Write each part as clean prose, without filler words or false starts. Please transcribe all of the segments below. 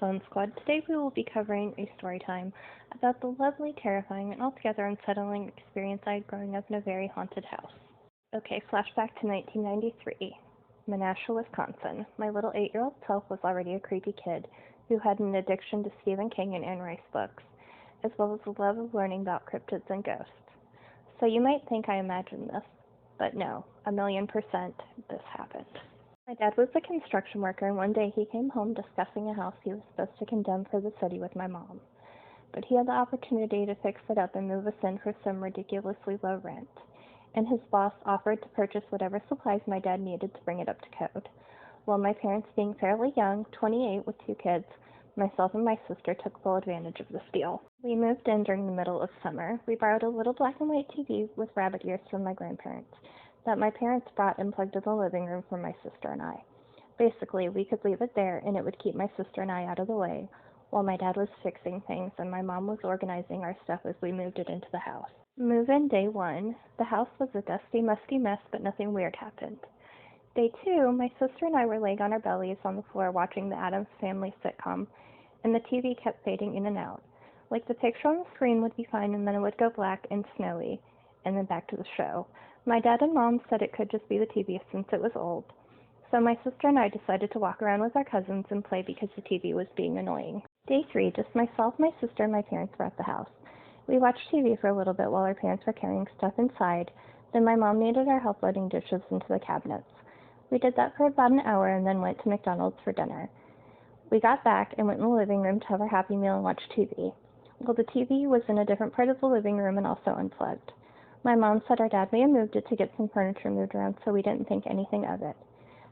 Ashanbone Squad. Today we will be covering a story time about the lovely, terrifying, and altogether unsettling experience I had growing up in a very haunted house. Okay, flashback to 1993. Menasha, Wisconsin. My little 8-year-old self was already a creepy kid who had an addiction to Stephen King and Anne Rice books, as well as a love of learning about cryptids and ghosts. So you might think I imagined this, but no, 1,000,000% this happened. My dad was a construction worker, and one day he came home discussing a house he was supposed to condemn for the city with my mom. But he had the opportunity to fix it up and move us in for some ridiculously low rent, and his boss offered to purchase whatever supplies my dad needed to bring it up to code. While my parents, being fairly young, 28 with 2 kids, myself and my sister took full advantage of this deal. We moved in during the middle of summer. We borrowed a little black and white TV with rabbit ears from my grandparents that my parents brought and plugged in the living room for my sister and I. Basically, we could leave it there and it would keep my sister and I out of the way, while my dad was fixing things and my mom was organizing our stuff as we moved it into the house. Move-in day 1. The house was a dusty, musty mess, but nothing weird happened. Day 2, my sister and I were laying on our bellies on the floor watching the Addams Family sitcom, and the TV kept fading in and out. Like the picture on the screen would be fine, and then it would go black and snowy, and then back to the show. My dad and mom said it could just be the TV since it was old. So my sister and I decided to walk around with our cousins and play because the TV was being annoying. Day 3, just myself, my sister, and my parents were at the house. We watched TV for a little bit while our parents were carrying stuff inside. Then my mom needed our help loading dishes into the cabinets. We did that for about an hour and then went to McDonald's for dinner. We got back and went in the living room to have our Happy Meal and watch TV. Well, the TV was in a different part of the living room and also unplugged. My mom said our dad may have moved it to get some furniture moved around, so we didn't think anything of it.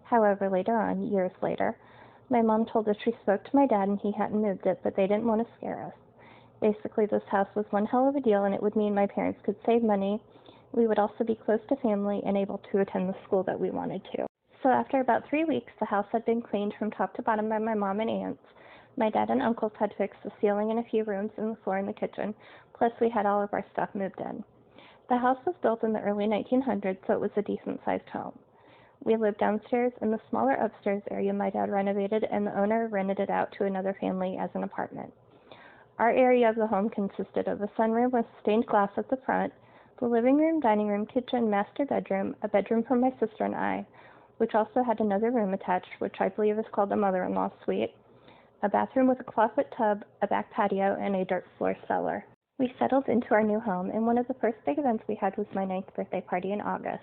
However, later on, years later, my mom told us she spoke to my dad and he hadn't moved it, but they didn't want to scare us. Basically, this house was one hell of a deal, and it would mean my parents could save money. We would also be close to family and able to attend the school that we wanted to. So after about 3 weeks, the house had been cleaned from top to bottom by my mom and aunts. My dad and uncles had fixed the ceiling in a few rooms and the floor in the kitchen, plus we had all of our stuff moved in. The house was built in the early 1900s, so it was a decent-sized home. We lived downstairs. In the smaller upstairs area my dad renovated, and the owner rented it out to another family as an apartment. Our area of the home consisted of a sunroom with stained glass at the front, the living room, dining room, kitchen, master bedroom, a bedroom for my sister and I, which also had another room attached, which I believe is called the mother-in-law suite, a bathroom with a clawfoot tub, a back patio, and a dirt floor cellar. We settled into our new home, and one of the first big events we had was my 9th birthday party in August.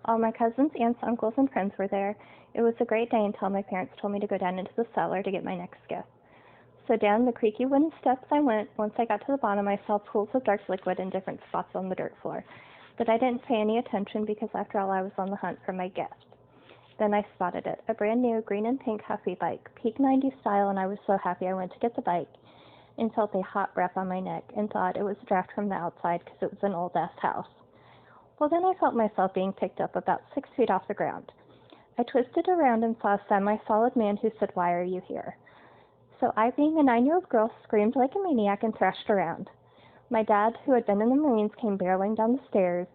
All my cousins, aunts, uncles, and friends were there. It was a great day until my parents told me to go down into the cellar to get my next gift. So down the creaky wooden steps I went. Once I got to the bottom, I saw pools of dark liquid in different spots on the dirt floor. But I didn't pay any attention because after all I was on the hunt for my gift. Then I spotted it, a brand new green and pink Huffy bike, peak 90s style, and I was so happy I went to get the bike and felt a hot breath on my neck and thought it was a draft from the outside because it was an old-ass house. Well, then I felt myself being picked up about 6 feet off the ground. I twisted around and saw a semi-solid man who said, "Why are you here?" So I, being a 9-year-old girl, screamed like a maniac and thrashed around. My dad, who had been in the Marines, came barreling down the stairs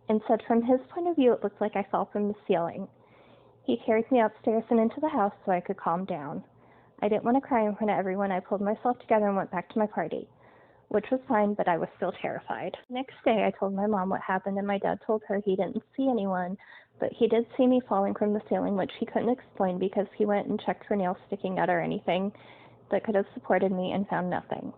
and said from his point of view it looked like I fell from the ceiling. He carried me upstairs and into the house so I could calm down. I didn't want to cry in front of everyone. I pulled myself together and went back to my party, which was fine, but I was still terrified. Next day, I told my mom what happened, and my dad told her he didn't see anyone, but he did see me falling from the ceiling, which he couldn't explain because he went and checked for nails sticking out or anything that could have supported me and found nothing.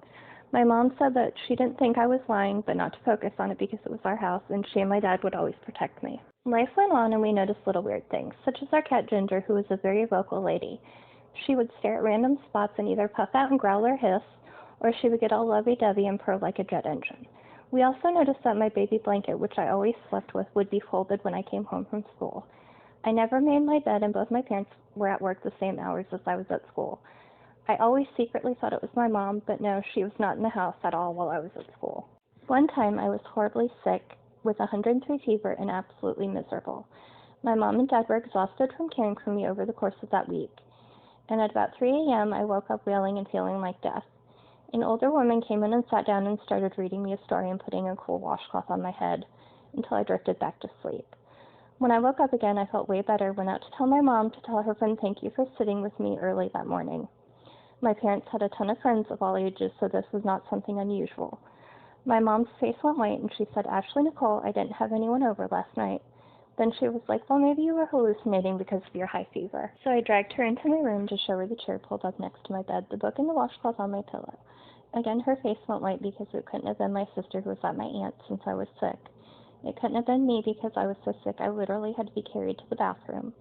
My mom said that she didn't think I was lying, but not to focus on it because it was our house, and she and my dad would always protect me. Life went on, and we noticed little weird things, such as our cat Ginger, who was a very vocal lady. She would stare at random spots and either puff out and growl or hiss, or she would get all lovey-dovey and purr like a jet engine. We also noticed that my baby blanket, which I always slept with, would be folded when I came home from school. I never made my bed, and both my parents were at work the same hours as I was at school. I always secretly thought it was my mom, but no, she was not in the house at all while I was at school. One time I was horribly sick with 103 fever and absolutely miserable. My mom and dad were exhausted from caring for me over the course of that week, and at about 3 a.m. I woke up wailing and feeling like death. An older woman came in and sat down and started reading me a story and putting a cool washcloth on my head until I drifted back to sleep. When I woke up again, I felt way better, went out to tell my mom to tell her friend thank you for sitting with me early that morning. My parents had a ton of friends of all ages, so this was not something unusual. My mom's face went white and she said, "Ashley Nicole, I didn't have anyone over last night." Then she was like, "Well, maybe you were hallucinating because of your high fever." So I dragged her into my room to show her the chair pulled up next to my bed, the book and the washcloth on my pillow. Again, her face went white because it couldn't have been my sister who was at my aunt's since I was sick. It couldn't have been me because I was so sick I literally had to be carried to the bathroom.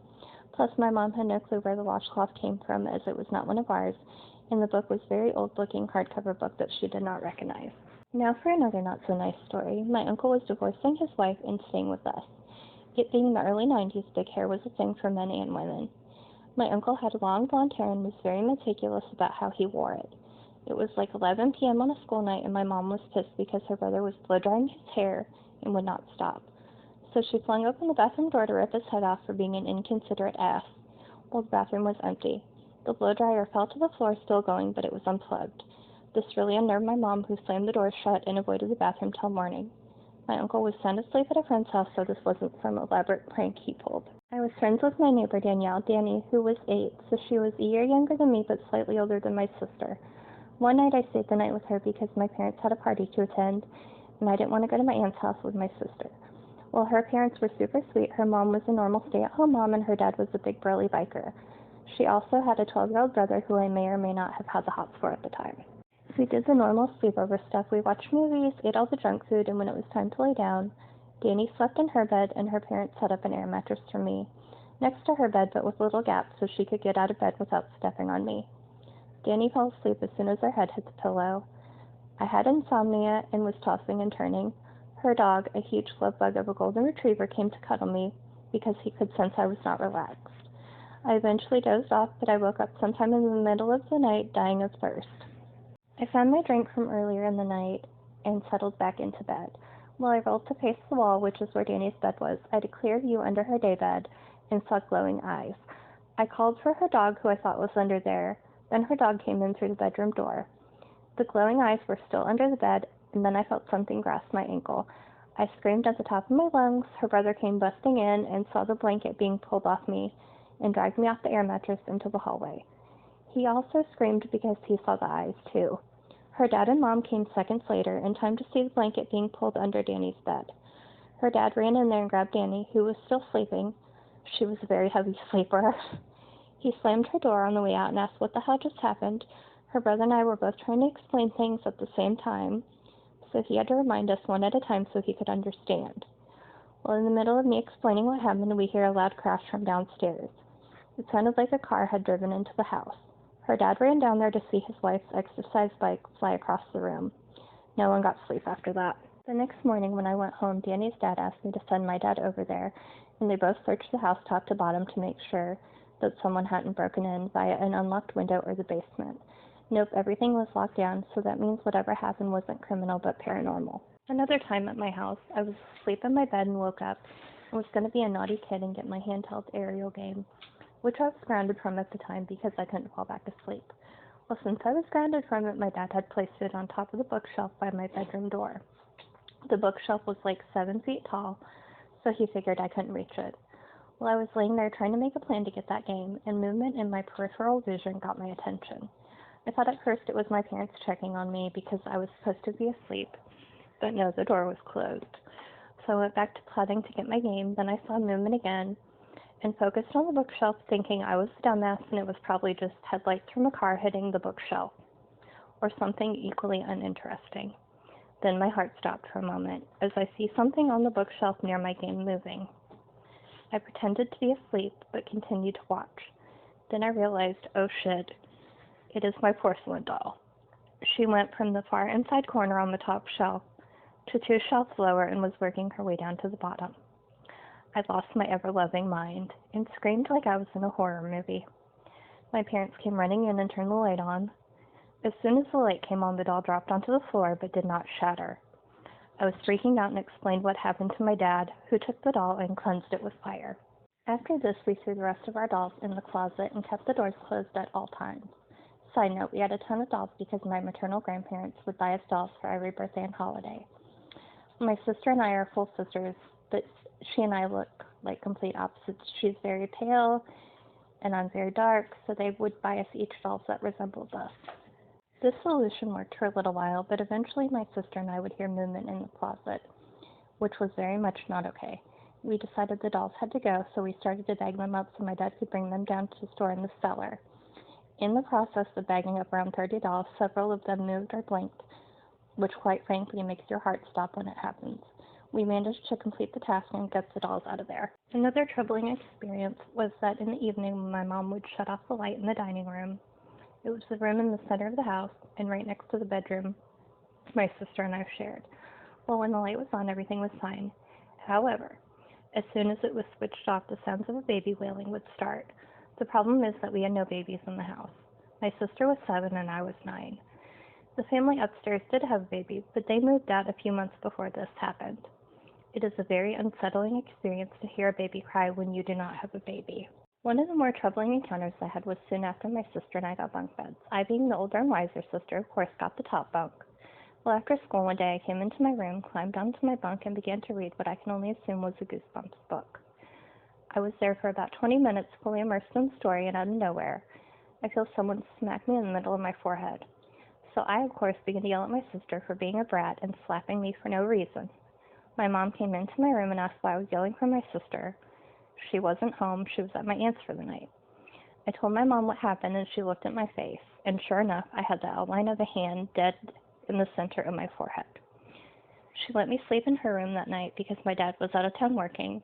Plus, my mom had no clue where the washcloth came from, as it was not one of ours, and the book was a very old-looking hardcover book that she did not recognize. Now for another not-so-nice story. My uncle was divorcing his wife and staying with us. It being the early 90s, big hair was a thing for men and women. My uncle had long blonde hair and was very meticulous about how he wore it. It was like 11 p.m. on a school night, and my mom was pissed because her brother was blow-drying his hair and would not stop. So she flung open the bathroom door to rip his head off for being an inconsiderate ass. Well, the bathroom was empty. The blow-dryer fell to the floor, still going, but it was unplugged. This really unnerved my mom, who slammed the door shut and avoided the bathroom till morning. My uncle was sound asleep at a friend's house, so this wasn't some elaborate prank he pulled. I was friends with my neighbor Danielle, Danny, who was 8, so she was a year younger than me but slightly older than my sister. One night I stayed the night with her because my parents had a party to attend, and I didn't want to go to my aunt's house with my sister. While her parents were super sweet, her mom was a normal stay-at-home mom and her dad was a big burly biker. She also had a 12-year-old brother who I may or may not have had the hots for at the time. We did the normal sleepover stuff. We watched movies, ate all the junk food, and when it was time to lay down, Danny slept in her bed and her parents set up an air mattress for me, next to her bed but with little gaps so she could get out of bed without stepping on me. Danny fell asleep as soon as her head hit the pillow. I had insomnia and was tossing and turning. Her dog, a huge love bug of a golden retriever, came to cuddle me because he could sense I was not relaxed. I eventually dozed off, but I woke up sometime in the middle of the night dying of thirst. I found my drink from earlier in the night and settled back into bed. While I rolled to face the wall, which is where Danny's bed was, I had a clear view under her daybed and saw glowing eyes. I called for her dog, who I thought was under there. Then her dog came in through the bedroom door. The glowing eyes were still under the bed, and then I felt something grasp my ankle. I screamed at the top of my lungs. Her brother came busting in and saw the blanket being pulled off me and dragged me off the air mattress into the hallway. He also screamed because he saw the eyes, too. Her dad and mom came seconds later, in time to see the blanket being pulled under Danny's bed. Her dad ran in there and grabbed Danny, who was still sleeping. She was a very heavy sleeper. He slammed her door on the way out and asked what the hell just happened. Her brother and I were both trying to explain things at the same time, so he had to remind us one at a time so he could understand. Well, in the middle of me explaining what happened, we hear a loud crash from downstairs. It sounded like a car had driven into the house. Her dad ran down there to see his wife's exercise bike fly across the room. No one got sleep after that. The next morning when I went home, Danny's dad asked me to send my dad over there, and they both searched the house top to bottom to make sure that someone hadn't broken in via an unlocked window or the basement. Nope, everything was locked down, so that means whatever happened wasn't criminal but paranormal. Another time at my house, I was asleep in my bed and woke up and was going to be a naughty kid and get my handheld aerial game, which I was grounded from at the time because I couldn't fall back asleep. Well, since I was grounded from it, my dad had placed it on top of the bookshelf by my bedroom door. The bookshelf was like 7 feet tall, so he figured I couldn't reach it. Well, I was laying there trying to make a plan to get that game, and movement in my peripheral vision got my attention. I thought at first it was my parents checking on me because I was supposed to be asleep, but no, the door was closed. So I went back to plotting to get my game, then I saw movement again, and focused on the bookshelf thinking I was a dumbass and it was probably just headlights from a car hitting the bookshelf, or something equally uninteresting. Then my heart stopped for a moment as I see something on the bookshelf near my game moving. I pretended to be asleep but continued to watch. Then I realized, oh shit, it is my porcelain doll. She went from the far inside corner on the top shelf to 2 shelves lower and was working her way down to the bottom. I lost my ever-loving mind and screamed like I was in a horror movie. My parents came running in and turned the light on. As soon as the light came on, the doll dropped onto the floor but did not shatter. I was freaking out and explained what happened to my dad, who took the doll and cleansed it with fire. After this, we threw the rest of our dolls in the closet and kept the doors closed at all times. Side note, we had a ton of dolls because my maternal grandparents would buy us dolls for every birthday and holiday. My sister and I are full sisters, but she and I look like complete opposites. She's very pale and I'm very dark, so they would buy us each dolls that resembled us. This solution worked for a little while, but eventually my sister and I would hear movement in the closet, which was very much not okay. We decided the dolls had to go, so we started to bag them up so my dad could bring them down to store in the cellar. In the process of bagging up around 30 dolls, several of them moved or blinked, which quite frankly makes your heart stop when it happens. We managed to complete the task and get the dolls out of there. Another troubling experience was that in the evening my mom would shut off the light in the dining room. It was the room in the center of the house and right next to the bedroom my sister and I shared. Well, when the light was on, everything was fine. However, as soon as it was switched off, the sounds of a baby wailing would start. The problem is that we had no babies in the house. My sister was 7 and I was 9. The family upstairs did have babies, but they moved out a few months before this happened. It is a very unsettling experience to hear a baby cry when you do not have a baby. One of the more troubling encounters I had was soon after my sister and I got bunk beds. I, being the older and wiser sister, of course got the top bunk. Well, after school one day I came into my room, climbed onto my bunk, and began to read what I can only assume was a Goosebumps book. I was there for about 20 minutes, fully immersed in the story, and out of nowhere, I feel someone smack me in the middle of my forehead. So I, of course, began to yell at my sister for being a brat and slapping me for no reason. My mom came into my room and asked why I was yelling for my sister. She wasn't home. She was at my aunt's for the night. I told my mom what happened, and she looked at my face, and sure enough, I had the outline of a hand dead in the center of my forehead. She let me sleep in her room that night because my dad was out of town working,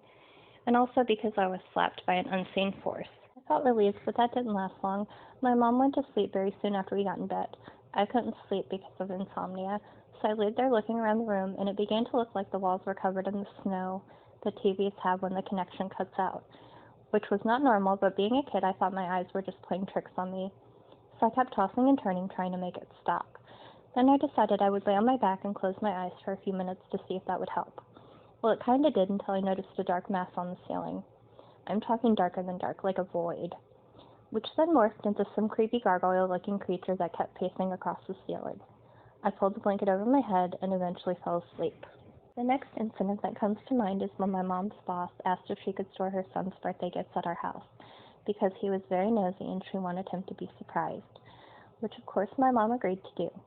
and also because I was slapped by an unseen force. I felt relieved, but that didn't last long. My mom went to sleep very soon after we got in bed. I couldn't sleep because of insomnia, so I laid there looking around the room, and it began to look like the walls were covered in the snow the TVs have when the connection cuts out, which was not normal, but being a kid, I thought my eyes were just playing tricks on me. So I kept tossing and turning, trying to make it stop. Then I decided I would lay on my back and close my eyes for a few minutes to see if that would help. Well, it kinda did until I noticed a dark mass on the ceiling. I'm talking darker than dark, like a void, which then morphed into some creepy gargoyle-looking creature that kept pacing across the ceiling. I pulled the blanket over my head and eventually fell asleep. The next incident that comes to mind is when my mom's boss asked if she could store her son's birthday gifts at our house, because he was very nosy and she wanted him to be surprised, which of course my mom agreed to do.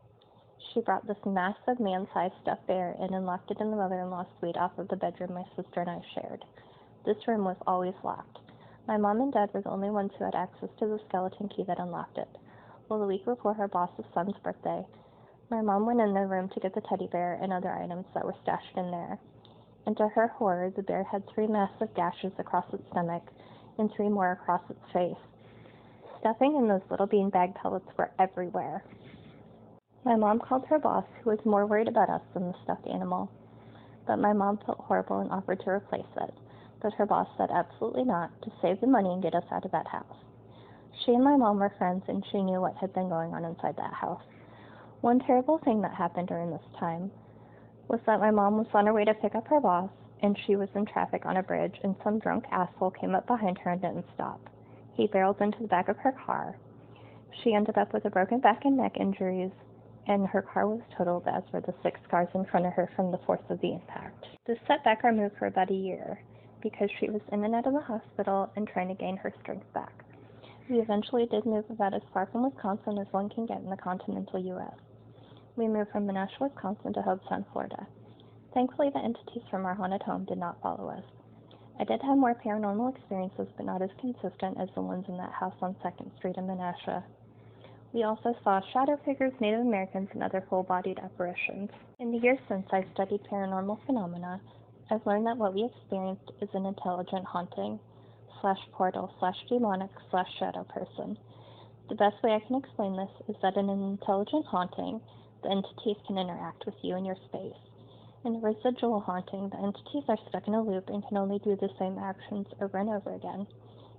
She brought this massive man-sized stuffed bear in and locked it in the mother-in-law suite off of the bedroom my sister and I shared. This room was always locked. My mom and dad were the only ones who had access to the skeleton key that unlocked it. Well, the week before her boss's son's birthday, my mom went in the room to get the teddy bear and other items that were stashed in there. And to her horror, the bear had 3 massive gashes across its stomach and 3 more across its face. Stuffing in those little beanbag pellets were everywhere. My mom called her boss, who was more worried about us than the stuffed animal. But my mom felt horrible and offered to replace it. But her boss said absolutely not, to save the money and get us out of that house. She and my mom were friends, and she knew what had been going on inside that house. One terrible thing that happened during this time was that my mom was on her way to pick up her boss, and she was in traffic on a bridge, and some drunk asshole came up behind her and didn't stop. He barreled into the back of her car. She ended up with a broken back and neck injuries, and her car was totaled, as were the 6 cars in front of her from the force of the impact. This set back our move for about a year, because she was in and out of the hospital and trying to gain her strength back. We eventually did move about as far from Wisconsin as one can get in the continental U.S. We moved from Menasha, Wisconsin to Hobestown, Florida. Thankfully, the entities from our haunted home did not follow us. I did have more paranormal experiences, but not as consistent as the ones in that house on 2nd Street in Menasha. We also saw shadow figures, Native Americans, and other full-bodied apparitions. In the years since I've studied paranormal phenomena, I've learned that what we experienced is an intelligent haunting, /portal, /demonic, /shadow person. The best way I can explain this is that in an intelligent haunting, the entities can interact with you in your space. In a residual haunting, the entities are stuck in a loop and can only do the same actions over and over again,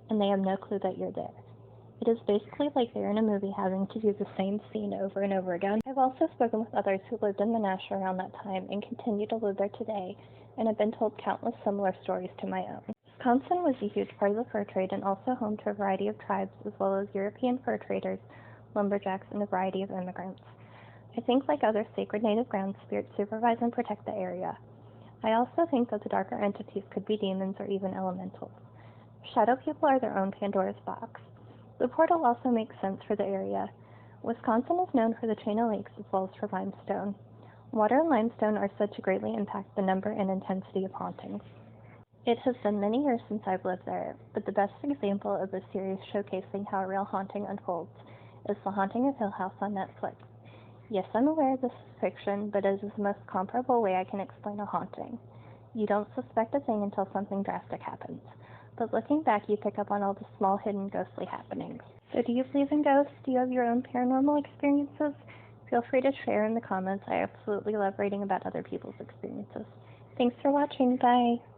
and they have no clue that you're there. It is basically like they're in a movie having to do the same scene over and over again. I've also spoken with others who lived in Menasha around that time and continue to live there today, and have been told countless similar stories to my own. Wisconsin was a huge part of the fur trade and also home to a variety of tribes as well as European fur traders, lumberjacks, and a variety of immigrants. I think like other sacred native grounds, spirits supervise and protect the area. I also think that the darker entities could be demons or even elementals. Shadow people are their own Pandora's box. The portal also makes sense for the area. Wisconsin is known for the chain of lakes as well as for limestone. Water and limestone are said to greatly impact the number and intensity of hauntings. It has been many years since I've lived there, but the best example of a series showcasing how a real haunting unfolds is The Haunting of Hill House on Netflix. Yes, I'm aware this is fiction, but it is the most comparable way I can explain a haunting. You don't suspect a thing until something drastic happens. But looking back, you pick up on all the small, hidden, ghostly happenings. So do you believe in ghosts? Do you have your own paranormal experiences? Feel free to share in the comments. I absolutely love reading about other people's experiences. Thanks for watching. Bye.